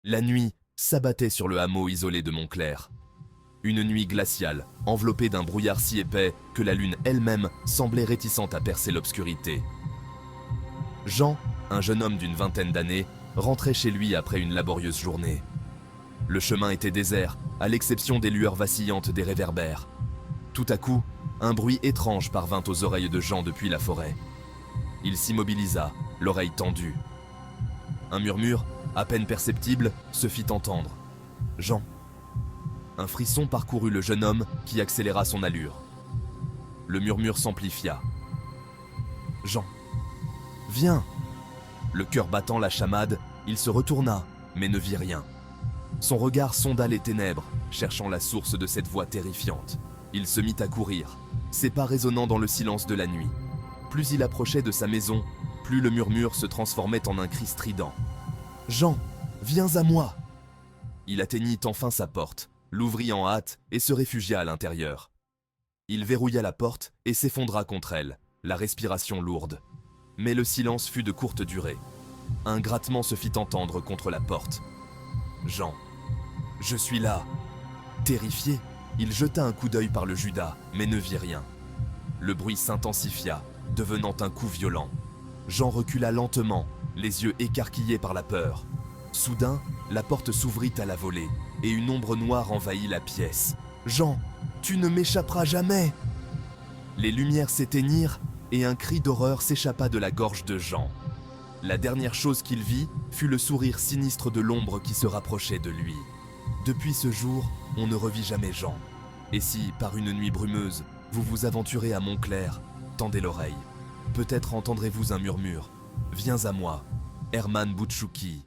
La nuit s'abattait sur le hameau isolé de Montclair. Une nuit glaciale, enveloppée d'un brouillard si épais que la lune elle-même semblait réticente à percer l'obscurité. Jean, un jeune homme d'une vingtaine d'années, rentrait chez lui après une laborieuse journée. Le chemin était désert, à l'exception des lueurs vacillantes des réverbères. Tout à coup, un bruit étrange parvint aux oreilles de Jean depuis la forêt. Il s'immobilisa, l'oreille tendue. Un murmure, à peine perceptible, se fit entendre. « Jean !» Un frisson parcourut le jeune homme qui accéléra son allure. Le murmure s'amplifia. « Jean ! Viens !» Le cœur battant la chamade, il se retourna, mais ne vit rien. Son regard sonda les ténèbres, cherchant la source de cette voix terrifiante. Il se mit à courir, ses pas résonnant dans le silence de la nuit. Plus il approchait de sa maison, plus le murmure se transformait en un cri strident. « Jean, viens à moi !» Il atteignit enfin sa porte, l'ouvrit en hâte et se réfugia à l'intérieur. Il verrouilla la porte et s'effondra contre elle, la respiration lourde. Mais le silence fut de courte durée. Un grattement se fit entendre contre la porte. « Jean, je suis là !» Terrifié, il jeta un coup d'œil par le judas, mais ne vit rien. Le bruit s'intensifia, devenant un coup violent. Jean recula lentement, les yeux écarquillés par la peur. Soudain, la porte s'ouvrit à la volée, et une ombre noire envahit la pièce. « Jean, tu ne m'échapperas jamais !» Les lumières s'éteignirent, et un cri d'horreur s'échappa de la gorge de Jean. La dernière chose qu'il vit fut le sourire sinistre de l'ombre qui se rapprochait de lui. Depuis ce jour, on ne revit jamais Jean. Et si, par une nuit brumeuse, vous vous aventurez à Montclair, tendez l'oreille. Peut-être entendrez-vous un murmure. « Viens à moi », Herman Boutchouki.